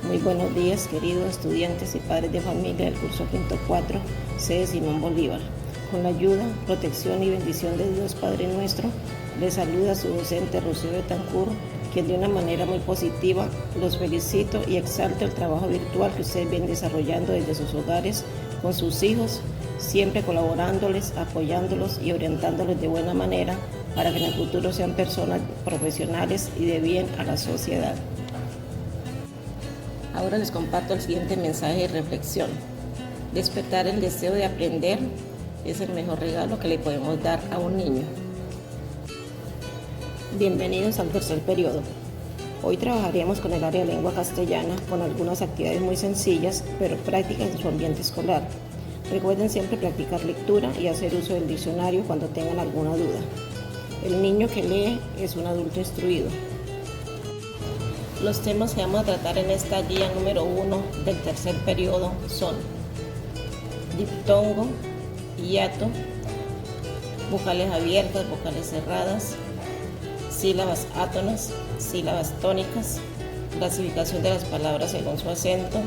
Muy buenos días, queridos estudiantes y padres de familia del curso quinto 4, sede Simón Bolívar. Con la ayuda, protección y bendición de Dios Padre nuestro, les saluda su docente Rocío Betancur, quien de una manera muy positiva los felicito y exalto el trabajo virtual que ustedes vienen desarrollando desde sus hogares con sus hijos, siempre colaborándoles, apoyándolos y orientándoles de buena manera para que en el futuro sean personas profesionales y de bien a la sociedad. Ahora les comparto el siguiente mensaje de reflexión. Despertar el deseo de aprender es el mejor regalo que le podemos dar a un niño. Bienvenidos al tercer periodo. Hoy trabajaremos con el área de lengua castellana con algunas actividades muy sencillas pero prácticas en su ambiente escolar. Recuerden siempre practicar lectura y hacer uso del diccionario cuando tengan alguna duda. El niño que lee es un adulto instruido. Los temas que vamos a tratar en esta guía número 1 del tercer periodo son diptongo, hiato, vocales abiertas, vocales cerradas, sílabas átonas, sílabas tónicas, clasificación de las palabras según su acento,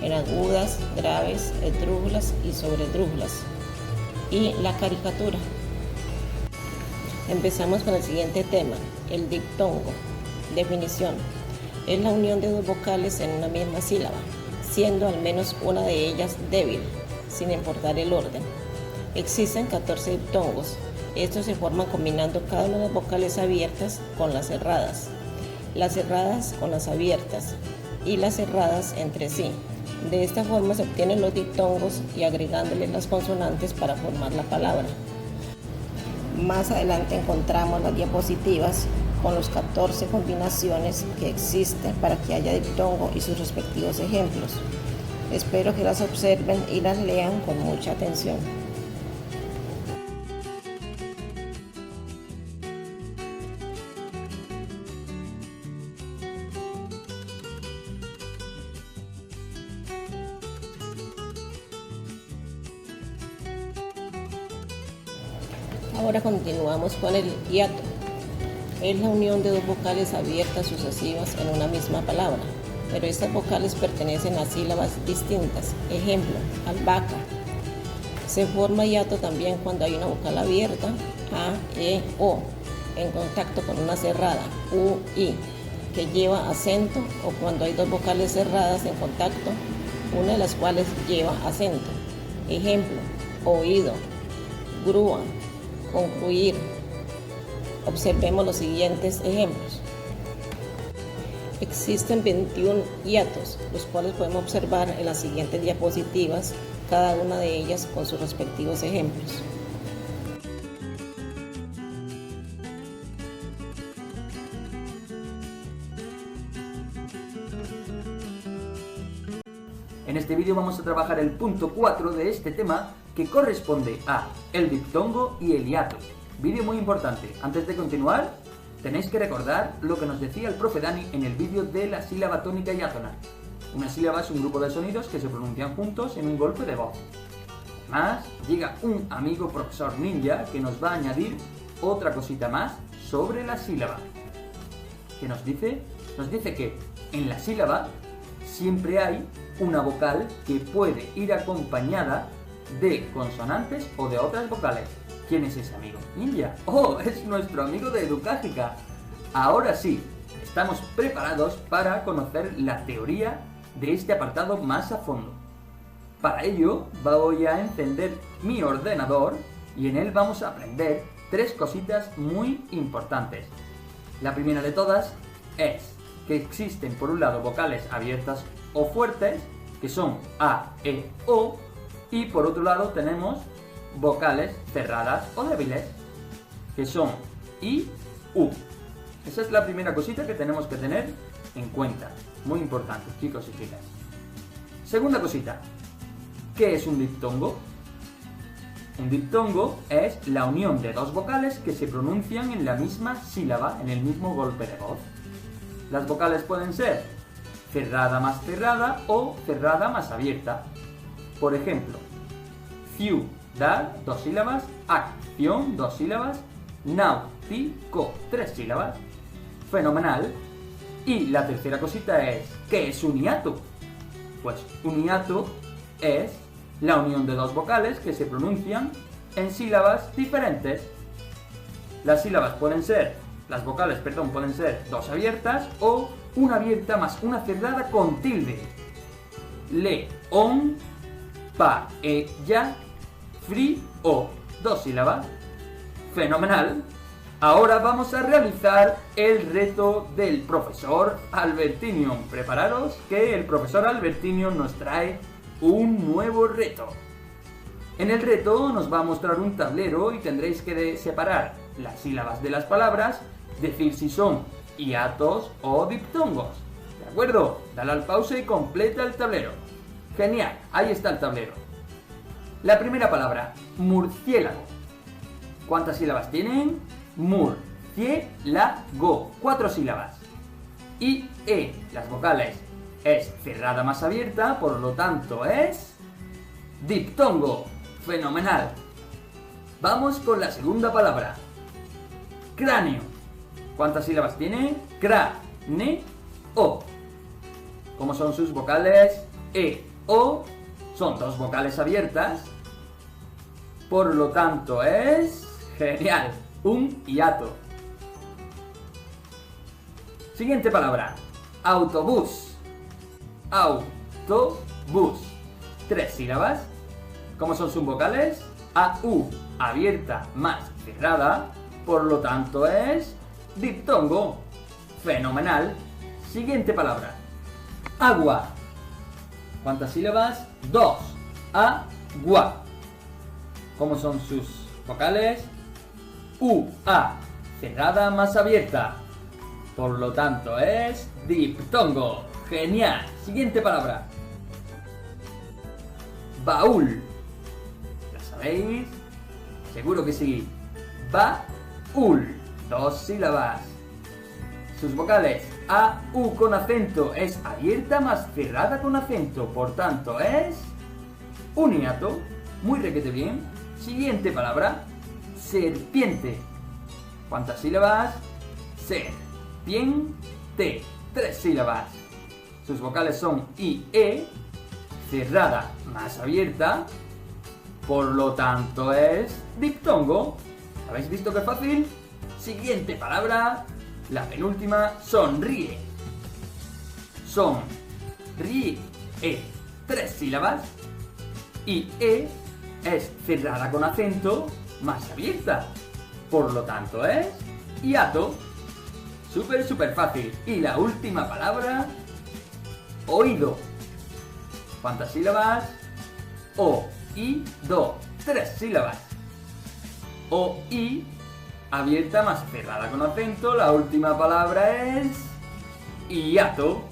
en agudas, graves, esdrújulas y sobredrújulas, y la caricatura. Empezamos con el siguiente tema, el diptongo. Definición. Es la unión de dos vocales en una misma sílaba, siendo al menos una de ellas débil, sin importar el orden. Existen 14 diptongos. Estos se forman combinando cada una de las vocales abiertas con las cerradas con las abiertas y las cerradas entre sí. De esta forma se obtienen los diptongos y agregándoles las consonantes para formar la palabra. Más adelante encontramos las diapositivas con los 14 combinaciones que existen para que haya diptongo y sus respectivos ejemplos. Espero que las observen y las lean con mucha atención. Ahora continuamos con el hiato. Es la unión de dos vocales abiertas sucesivas en una misma palabra, pero estas vocales pertenecen a sílabas distintas. Ejemplo, albahaca. Se forma hiato también cuando hay una vocal abierta, a, e, o, en contacto con una cerrada, u, i, que lleva acento, o cuando hay dos vocales cerradas en contacto, una de las cuales lleva acento. Ejemplo, oído, grúa, concluir. Observemos los siguientes ejemplos. Existen 21 hiatos, los cuales podemos observar en las siguientes diapositivas, cada una de ellas con sus respectivos ejemplos. En este vídeo vamos a trabajar el punto 4 de este tema, que corresponde a el diptongo y el hiato. Vídeo muy importante. Antes de continuar, tenéis que recordar lo que nos decía el profe Dani en el vídeo de la sílaba tónica y átona. Una sílaba es un grupo de sonidos que se pronuncian juntos en un golpe de voz. Además, llega un amigo profesor ninja que nos va a añadir otra cosita más sobre la sílaba. ¿Qué nos dice? Nos dice que en la sílaba siempre hay una vocal que puede ir acompañada de consonantes o de otras vocales. ¿Quién es ese amigo? Ninja. ¡Oh! Es nuestro amigo de Educágica. Ahora sí, estamos preparados para conocer la teoría de este apartado más a fondo. Para ello voy a encender mi ordenador y en él vamos a aprender 3 cositas muy importantes. La primera de todas es que existen por un lado vocales abiertas o fuertes, que son A, E, O, y por otro lado tenemos vocales cerradas o débiles, que son I, U. Esa es la primera cosita que tenemos que tener en cuenta. Muy importante, chicos y chicas. Segunda cosita, ¿qué es un diptongo? Un diptongo es la unión de dos vocales que se pronuncian en la misma sílaba, en el mismo golpe de voz. Las vocales pueden ser cerrada más cerrada o cerrada más abierta. Por ejemplo, ciudad, 2 sílabas, acción, 2 sílabas, náutico, 3 sílabas, fenomenal, Y la tercera cosita es, ¿qué es un hiato? Pues un hiato es la unión de dos vocales que se pronuncian en sílabas diferentes. Las vocales pueden ser dos abiertas o una abierta más una cerrada con tilde. Le, on, pa, ya, fri, o. Dos sílabas. Fenomenal. Ahora vamos a realizar el reto del profesor Albertinio. Prepararos que el profesor Albertinio nos trae un nuevo reto. En el reto nos va a mostrar un tablero y tendréis que separar las sílabas de las palabras, decir si son hiatos o diptongos. ¿De acuerdo? Dale al pausa y completa el tablero. Genial, ahí está el tablero. La primera palabra, murciélago. ¿Cuántas sílabas tienen? Murciélago. 4 sílabas. Y las vocales, es cerrada más abierta, por lo tanto es diptongo. Fenomenal. Vamos con la segunda palabra. Cráneo. ¿Cuántas sílabas tiene? Cra-ne-o. ¿Cómo son sus vocales? O. Son dos vocales abiertas. Por lo tanto es... genial. Un hiato. Siguiente palabra. Autobús. Autobús. 3 sílabas. ¿Cómo son sus vocales? A-U, abierta más cerrada, por lo tanto es diptongo. Fenomenal. Siguiente palabra. Agua. ¿Cuántas sílabas? 2. Agua. ¿Cómo son sus vocales? U-A, cerrada más abierta, por lo tanto es diptongo. Genial. Siguiente palabra. Baúl. ¿Sabéis? Seguro que sí. Baúl. 2 sílabas. Sus vocales. A, U con acento es abierta más cerrada con acento. Por tanto es un hiato. Muy requete bien. Siguiente palabra. Serpiente. ¿Cuántas sílabas? Serpiente. 3 sílabas. Sus vocales son I, E. Cerrada más abierta. Por lo tanto es diptongo. ¿Habéis visto qué fácil? Siguiente palabra, la penúltima, sonríe. Sonríe. 3 sílabas. Y es cerrada con acento más abierta. Por lo tanto es hiato. Súper fácil. Y la última palabra, oído. ¿Cuántas sílabas? O-I-do. 3 sílabas. O-I, abierta más cerrada con acento. La última palabra es hiato.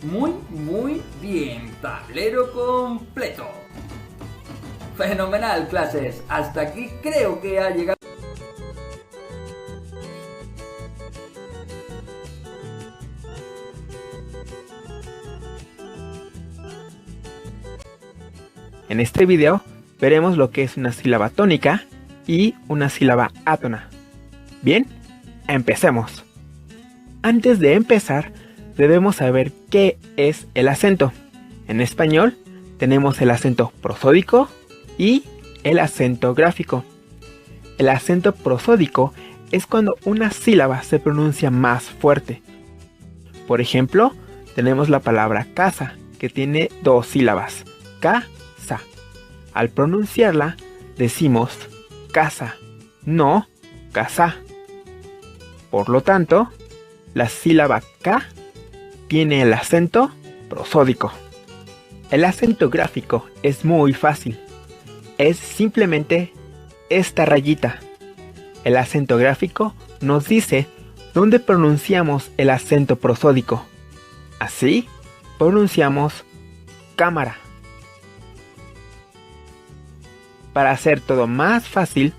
Muy bien. Tablero completo. Fenomenal, clases. Hasta aquí creo que ha llegado. En este video veremos lo que es una sílaba tónica y una sílaba átona. Bien, empecemos. Antes de empezar, debemos saber qué es el acento. En español tenemos el acento prosódico y el acento gráfico. El acento prosódico es cuando una sílaba se pronuncia más fuerte. Por ejemplo, tenemos la palabra casa, que tiene 2 sílabas. Casa. Al pronunciarla, decimos casa, no casa. Por lo tanto, la sílaba K tiene el acento prosódico. El acento gráfico es muy fácil. Es simplemente esta rayita. El acento gráfico nos dice dónde pronunciamos el acento prosódico. Así, pronunciamos cámara. Para hacer todo más fácil,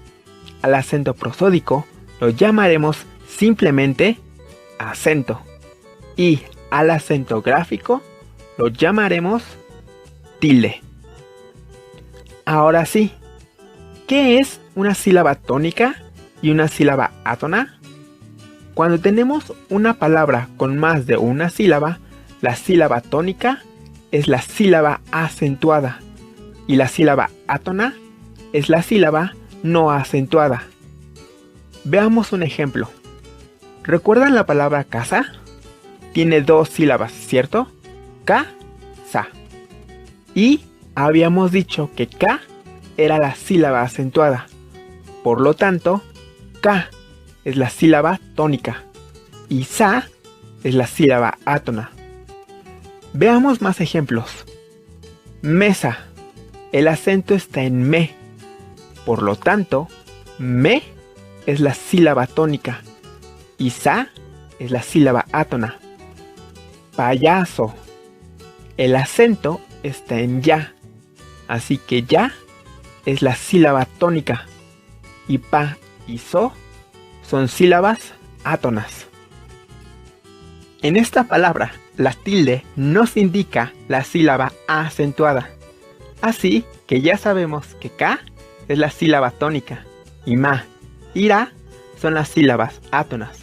al acento prosódico lo llamaremos simplemente acento. Y al acento gráfico lo llamaremos tilde. Ahora sí, ¿qué es una sílaba tónica y una sílaba átona? Cuando tenemos una palabra con más de una sílaba, la sílaba tónica es la sílaba acentuada y la sílaba átona es la sílaba no acentuada. Veamos un ejemplo. ¿Recuerdan la palabra casa? Tiene dos sílabas, ¿cierto? Ka-sa. Y habíamos dicho que ka era la sílaba acentuada. Por lo tanto, ka es la sílaba tónica y sa es la sílaba átona. Veamos más ejemplos. Mesa. El acento está en me. Por lo tanto, me es la sílaba tónica y sa es la sílaba átona. Payaso. El acento está en ya, así que ya es la sílaba tónica y pa y so son sílabas átonas. En esta palabra, la tilde nos indica la sílaba acentuada, así que ya sabemos que ka es la sílaba tónica y ma y ra son las sílabas átonas.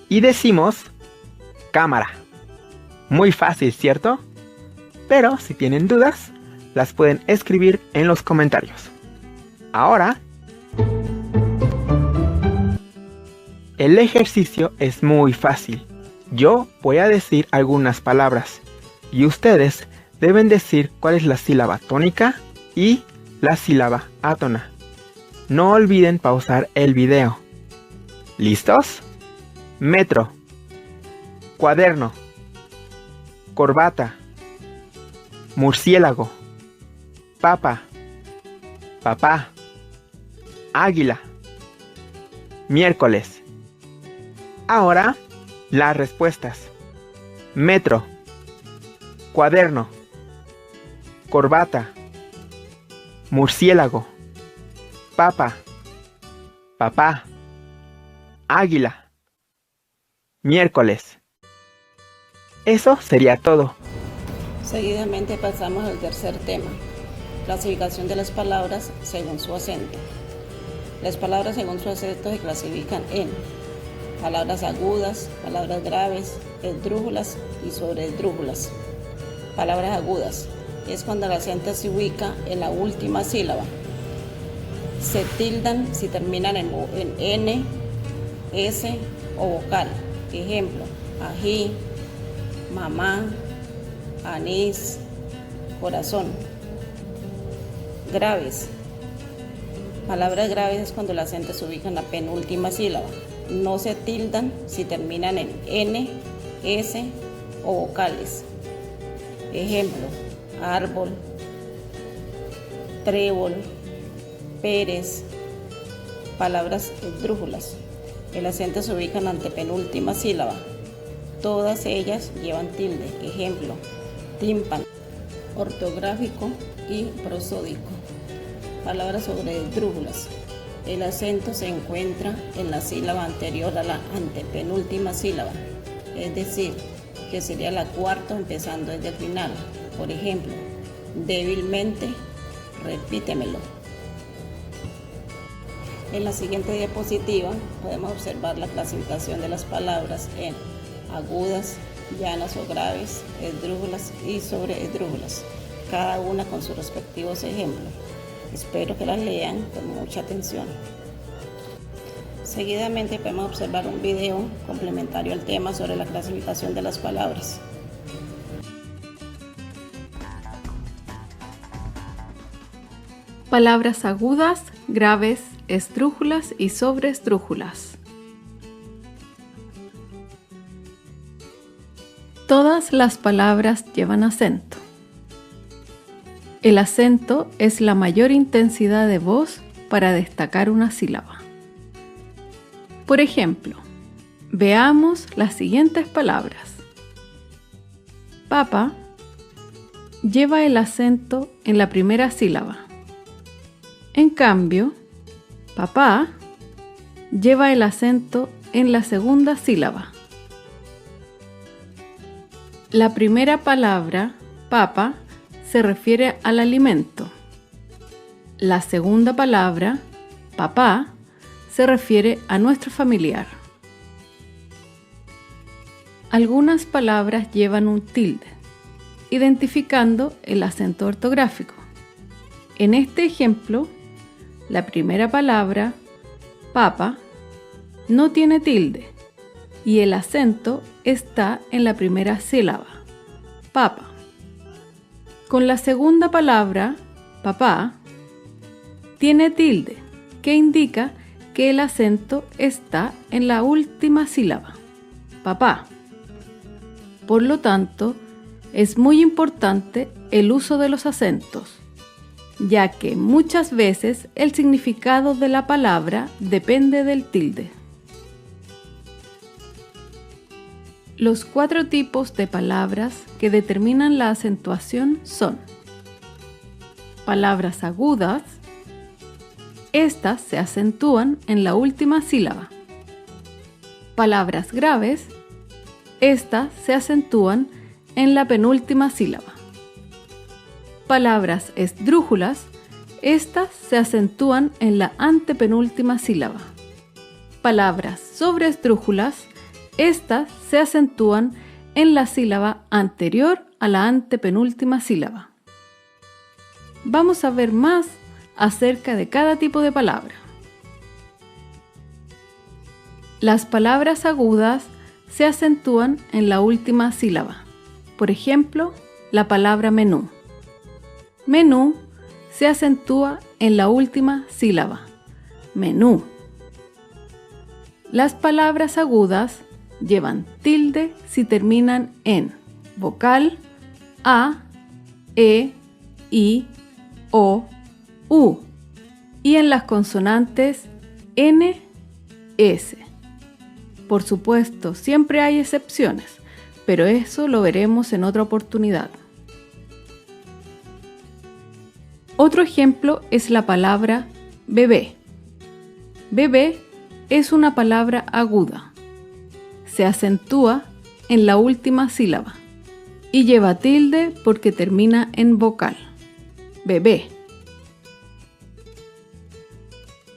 Y decimos cámara. Muy fácil, ¿cierto? Pero si tienen dudas, las pueden escribir en los comentarios. Ahora, el ejercicio es muy fácil. Yo voy a decir algunas palabras y ustedes deben decir cuál es la sílaba tónica y la sílaba átona. No olviden pausar el video. ¿Listos? Metro, cuaderno, corbata, murciélago, papa, papá, águila, miércoles. Ahora, las respuestas. Metro, cuaderno, corbata, murciélago, papa, papá, águila, miércoles. Eso sería todo. Seguidamente pasamos al tercer tema, clasificación de las palabras según su acento. Las palabras según su acento se clasifican en palabras agudas, palabras graves, esdrújulas y sobreesdrújulas. Palabras agudas es cuando el acento se ubica en la última sílaba. Se tildan si terminan en N, S o vocal. Ejemplo, ají, mamá, anís, corazón. Graves. Palabras graves es cuando el acento se ubica en la penúltima sílaba. No se tildan si terminan en N, S o vocales. Ejemplo, árbol, trébol, Pérez. Palabras esdrújulas. El acento se ubica en la antepenúltima sílaba. Todas ellas llevan tilde. Ejemplo, tímpano, ortográfico y prosódico. Palabras sobreesdrújulas. El acento se encuentra en la sílaba anterior a la antepenúltima sílaba, es decir, que sería la cuarta empezando desde el final. Por ejemplo, débilmente, repítemelo. En la siguiente diapositiva podemos observar la clasificación de las palabras en agudas, llanas o graves, esdrújulas y sobreesdrújulas, cada una con sus respectivos ejemplos. Espero que las lean con mucha atención. Seguidamente podemos observar un video complementario al tema sobre la clasificación de las palabras. Palabras agudas, graves, esdrújulas y sobreesdrújulas. Todas las palabras llevan acento. El acento es la mayor intensidad de voz para destacar una sílaba. Por ejemplo, veamos las siguientes palabras. Papa lleva el acento en la primera sílaba. En cambio, papá lleva el acento en la segunda sílaba. La primera palabra, papa, se refiere al alimento. La segunda palabra, papá, se refiere a nuestro familiar. Algunas palabras llevan un tilde, identificando el acento ortográfico. En este ejemplo, la primera palabra, papa, no tiene tilde y el acento está en la primera sílaba, papa. Con la segunda palabra, papá, tiene tilde, que indica que el acento está en la última sílaba, papá. Por lo tanto, es muy importante el uso de los acentos, ya que muchas veces el significado de la palabra depende del tilde. Los 4 tipos de palabras que determinan la acentuación son: palabras agudas, estas se acentúan en la última sílaba. Palabras graves, estas se acentúan en la penúltima sílaba. Palabras esdrújulas, estas se acentúan en la antepenúltima sílaba. Palabras sobreesdrújulas, estas se acentúan en la sílaba anterior a la antepenúltima sílaba. Vamos a ver más acerca de cada tipo de palabra. Las palabras agudas se acentúan en la última sílaba. Por ejemplo, la palabra menú. Menú se acentúa en la última sílaba, menú. Las palabras agudas llevan tilde si terminan en vocal A, E, I, O, U y en las consonantes N, S. Por supuesto, siempre hay excepciones, pero eso lo veremos en otra oportunidad. Otro ejemplo es la palabra bebé. Bebé es una palabra aguda. Se acentúa en la última sílaba y lleva tilde porque termina en vocal. Bebé.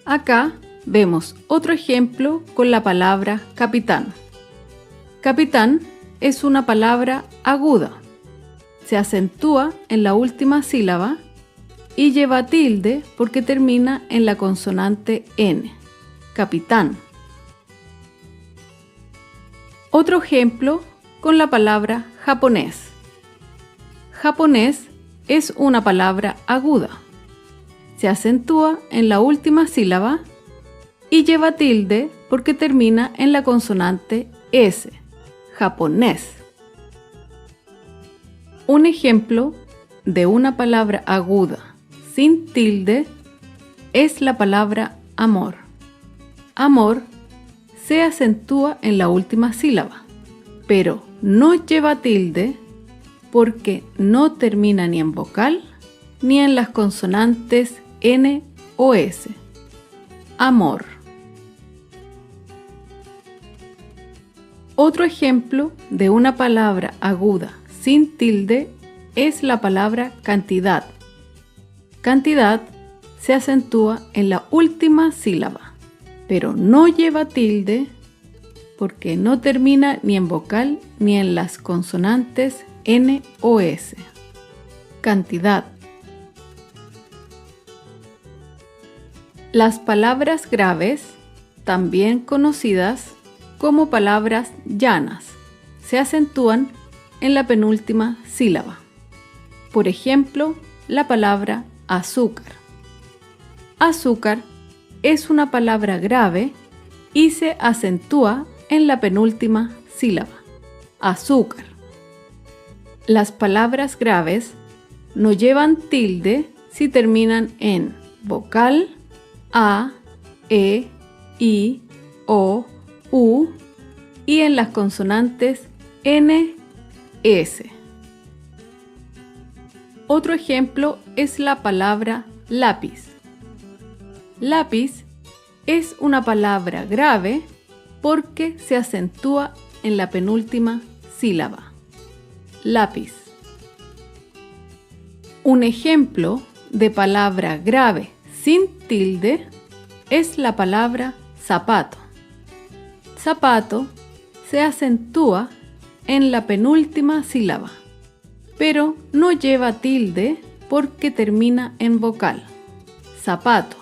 Acá vemos otro ejemplo con la palabra capitán. Capitán es una palabra aguda. Se acentúa en la última sílaba y lleva tilde porque termina en la consonante N. Capitán. Otro ejemplo con la palabra japonés. Japonés es una palabra aguda. Se acentúa en la última sílaba y lleva tilde porque termina en la consonante S. Japonés. Un ejemplo de una palabra aguda sin tilde es la palabra amor. Amor se acentúa en la última sílaba, pero no lleva tilde porque no termina ni en vocal ni en las consonantes N o S. Amor. Otro ejemplo de una palabra aguda sin tilde es la palabra cantidad. Cantidad se acentúa en la última sílaba, pero no lleva tilde porque no termina ni en vocal ni en las consonantes N o S. Cantidad. Las palabras graves, también conocidas como palabras llanas, se acentúan en la penúltima sílaba. Por ejemplo, la palabra azúcar. Azúcar es una palabra grave y se acentúa en la penúltima sílaba. Azúcar. Las palabras graves no llevan tilde si terminan en vocal A, E, I, O, U y en las consonantes N, S. Otro ejemplo es la palabra lápiz. Lápiz es una palabra grave porque se acentúa en la penúltima sílaba. Lápiz. Un ejemplo de palabra grave sin tilde es la palabra zapato. Zapato se acentúa en la penúltima sílaba, pero no lleva tilde porque termina en vocal. Zapato.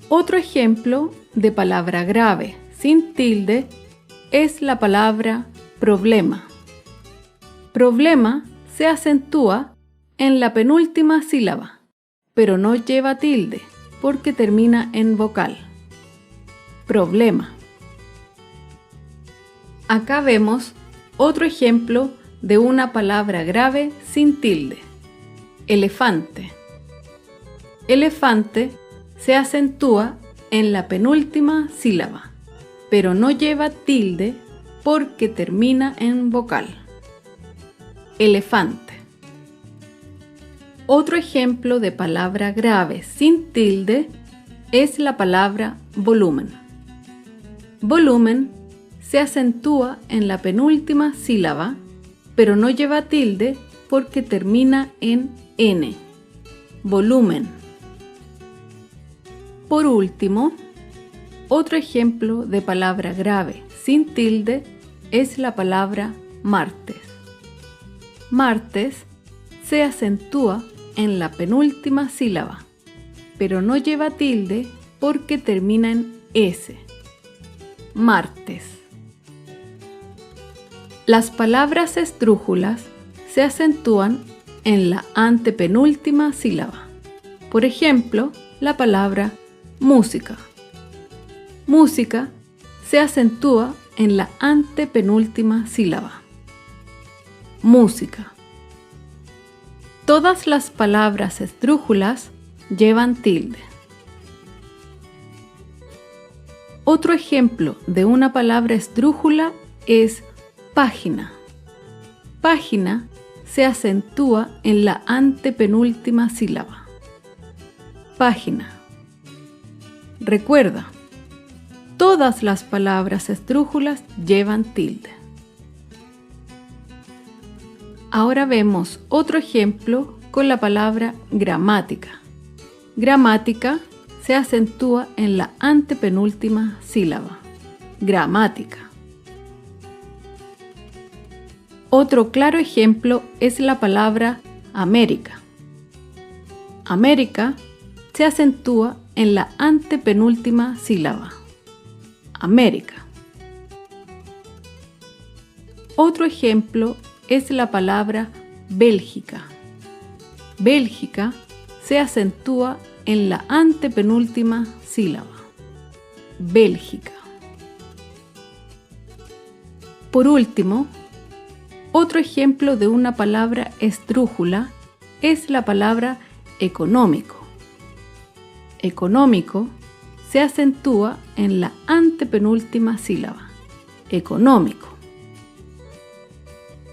Otro ejemplo de palabra grave sin tilde es la palabra problema. Problema se acentúa en la penúltima sílaba, pero no lleva tilde porque termina en vocal. Problema. Acá vemos otro ejemplo de una palabra grave sin tilde. Elefante. Elefante se acentúa en la penúltima sílaba, pero no lleva tilde porque termina en vocal. Elefante. Otro ejemplo de palabra grave sin tilde es la palabra volumen. Volumen se acentúa en la penúltima sílaba, pero no lleva tilde porque termina en N. Volumen. Por último, otro ejemplo de palabra grave sin tilde es la palabra martes. Martes se acentúa en la penúltima sílaba, pero no lleva tilde porque termina en S. Martes. Las palabras esdrújulas se acentúan en la antepenúltima sílaba. Por ejemplo, la palabra música. Música se acentúa en la antepenúltima sílaba. Música. Todas las palabras esdrújulas llevan tilde. Otro ejemplo de una palabra esdrújula es página. Página se acentúa en la antepenúltima sílaba. Página. Recuerda, todas las palabras esdrújulas llevan tilde. Ahora vemos otro ejemplo con la palabra gramática. Gramática se acentúa en la antepenúltima sílaba. Gramática. Otro claro ejemplo es la palabra América. América se acentúa en la antepenúltima sílaba. América. Otro ejemplo es la palabra Bélgica. Bélgica se acentúa en la antepenúltima sílaba. Bélgica. Por último, otro ejemplo de una palabra esdrújula es la palabra económico. Económico se acentúa en la antepenúltima sílaba. Económico.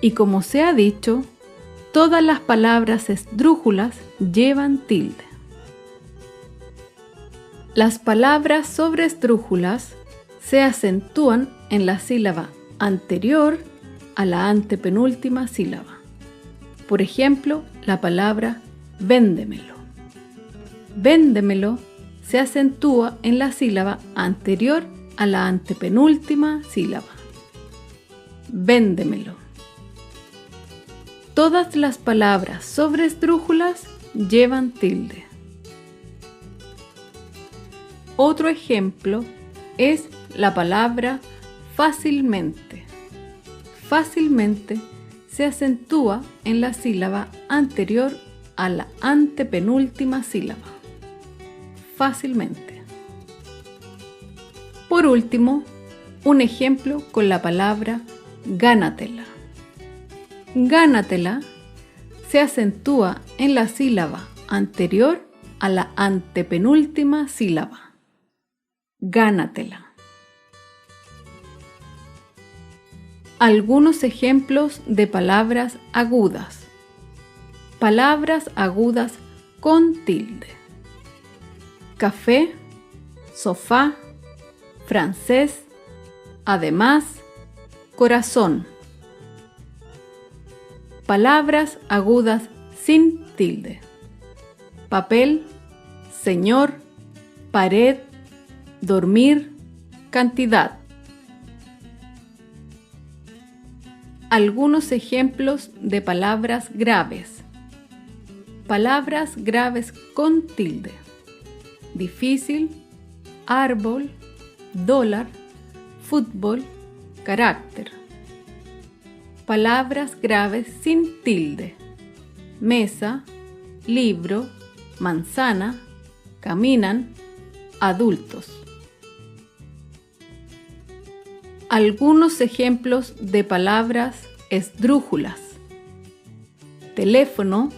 Y como se ha dicho, todas las palabras esdrújulas llevan tilde. Las palabras sobreesdrújulas se acentúan en la sílaba anterior a la antepenúltima sílaba. Por ejemplo, la palabra véndemelo. Véndemelo se acentúa en la sílaba anterior a la antepenúltima sílaba. Véndemelo. Todas las palabras sobreesdrújulas llevan tilde. Otro ejemplo es la palabra fácilmente. Fácilmente se acentúa en la sílaba anterior a la antepenúltima sílaba. Fácilmente. Por último, un ejemplo con la palabra gánatela. Gánatela se acentúa en la sílaba anterior a la antepenúltima sílaba. Gánatela. Algunos ejemplos de palabras agudas. Palabras agudas con tilde. Café, sofá, francés, además, corazón. Palabras agudas sin tilde. Papel, señor, pared, dormir, cantidad. Algunos ejemplos de palabras graves. Palabras graves con tilde. Difícil, árbol, dólar, fútbol, carácter. Palabras graves sin tilde. Mesa, libro, manzana, caminan, adultos. Algunos ejemplos de palabras esdrújulas. Teléfono,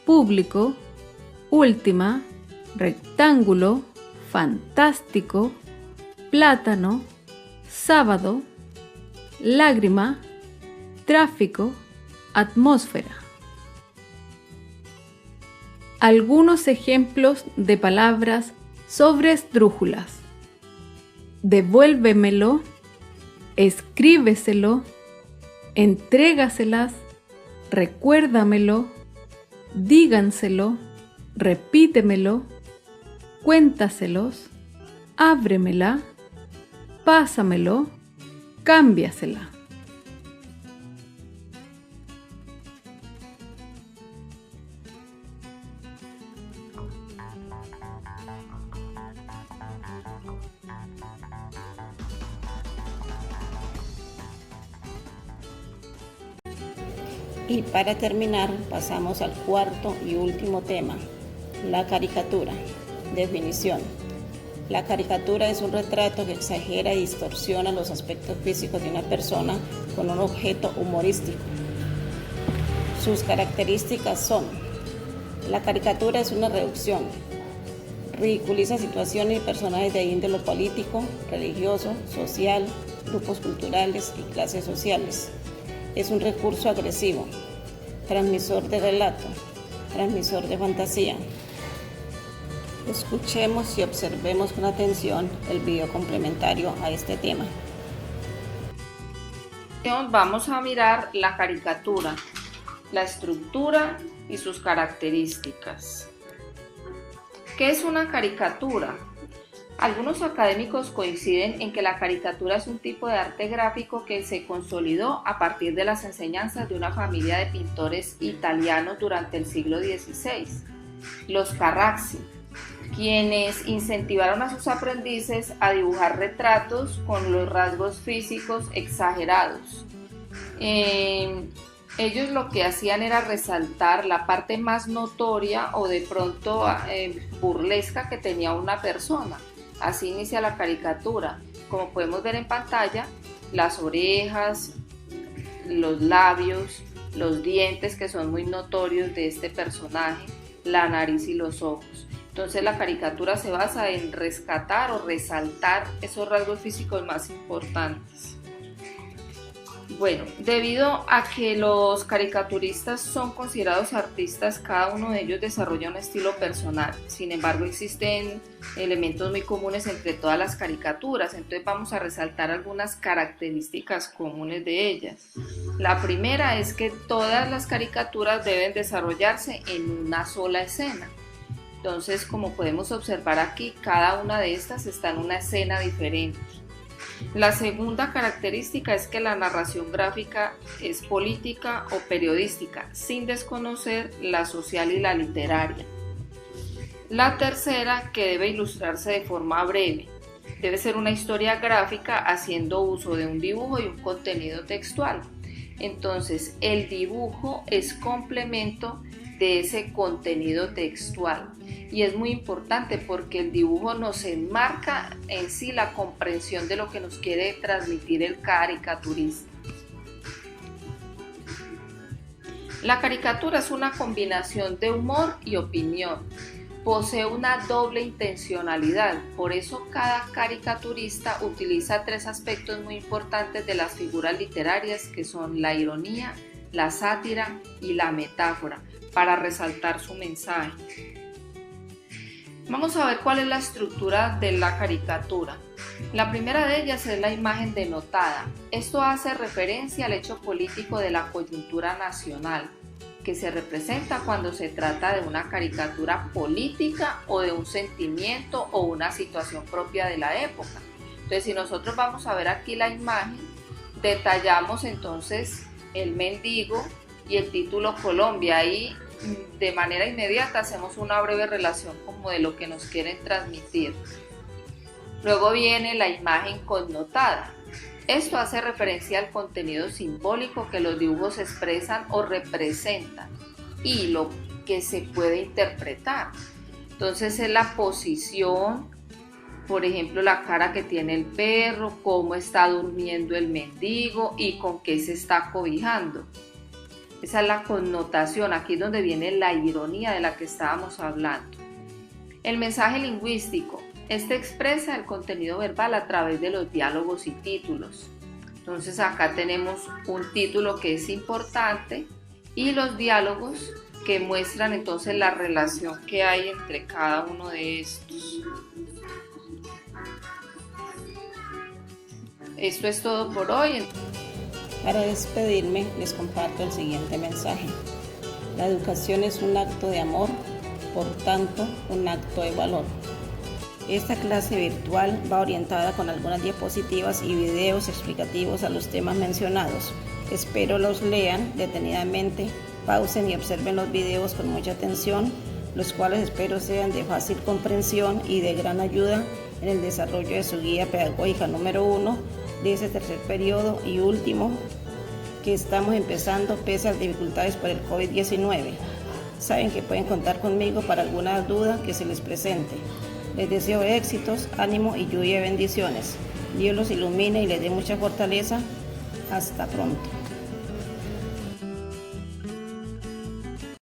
público, última, rectángulo, fantástico, plátano, sábado, lágrima, tráfico, atmósfera. Algunos ejemplos de palabras sobresdrújulas. Devuélvemelo, escríbeselo, entrégaselas, recuérdamelo, díganselo, repítemelo, cuéntaselos, ábremela, pásamelo, cámbiasela. Y para terminar, pasamos al cuarto y último tema, la caricatura. Definición. La caricatura es un retrato que exagera y distorsiona los aspectos físicos de una persona con un objeto humorístico. Sus características son: la caricatura es una reducción, ridiculiza situaciones y personajes de índole político, religioso, social, grupos culturales y clases sociales. Es un recurso agresivo, transmisor de relato, transmisor de fantasía. Escuchemos y observemos con atención el video complementario a este tema. Vamos a mirar la caricatura, la estructura y sus características. ¿Qué es una caricatura? Algunos académicos coinciden en que la caricatura es un tipo de arte gráfico que se consolidó a partir de las enseñanzas de una familia de pintores italianos durante el siglo XVI, los Carracci, quienes incentivaron a sus aprendices a dibujar retratos con los rasgos físicos exagerados. Ellos lo que hacían era resaltar la parte más notoria o de pronto burlesca que tenía una persona. Así inicia la caricatura. Como podemos ver en pantalla, las orejas, los labios, los dientes que son muy notorios de este personaje, la nariz y los ojos. Entonces la caricatura se basa en rescatar o resaltar esos rasgos físicos más importantes. Bueno, debido a que los caricaturistas son considerados artistas, cada uno de ellos desarrolla un estilo personal. Sin embargo, existen elementos muy comunes entre todas las caricaturas, entonces vamos a resaltar algunas características comunes de ellas. La primera es que todas las caricaturas deben desarrollarse en una sola escena. Entonces, como podemos observar aquí, cada una de estas está en una escena diferente. La segunda característica es que la narración gráfica es política o periodística, sin desconocer la social y la literaria. La tercera, que debe ilustrarse de forma breve. Debe ser una historia gráfica haciendo uso de un dibujo y un contenido textual. Entonces, el dibujo es complemento de ese contenido textual. Y es muy importante porque el dibujo nos enmarca en sí la comprensión de lo que nos quiere transmitir el caricaturista. La caricatura es una combinación de humor y opinión. Posee una doble intencionalidad, por eso cada caricaturista utiliza tres aspectos muy importantes de las figuras literarias, que son la ironía, la sátira y la metáfora, para resaltar su mensaje. Vamos a ver cuál es la estructura de la caricatura. La primera de ellas es la imagen denotada. Esto hace referencia al hecho político de la coyuntura nacional, que se representa cuando se trata de una caricatura política o de un sentimiento o una situación propia de la época. Entonces, si nosotros vamos a ver aquí la imagen, detallamos entonces el mendigo y el título Colombia. Ahí de manera inmediata hacemos una breve relación como de lo que nos quieren transmitir. Luego viene la imagen connotada. Esto hace referencia al contenido simbólico que los dibujos expresan o representan y lo que se puede interpretar. Entonces es la posición, por ejemplo, la cara que tiene el perro, cómo está durmiendo el mendigo y con qué se está cobijando. Esa es la connotación, aquí es donde viene la ironía de la que estábamos hablando. El mensaje lingüístico. Este expresa el contenido verbal a través de los diálogos y títulos. Entonces acá tenemos un título que es importante y los diálogos que muestran entonces la relación que hay entre cada uno de estos. Esto es todo por hoy. Para despedirme, les comparto el siguiente mensaje. La educación es un acto de amor, por tanto, un acto de valor. Esta clase virtual va orientada con algunas diapositivas y videos explicativos a los temas mencionados. Espero los lean detenidamente, pausen y observen los videos con mucha atención, los cuales espero sean de fácil comprensión y de gran ayuda en el desarrollo de su guía pedagógica número 1 de ese tercer periodo y último que estamos empezando pese a las dificultades por el COVID-19. Saben que pueden contar conmigo para alguna duda que se les presente. Les deseo éxitos, ánimo y lluvia de bendiciones. Dios los ilumine y les dé mucha fortaleza. Hasta pronto.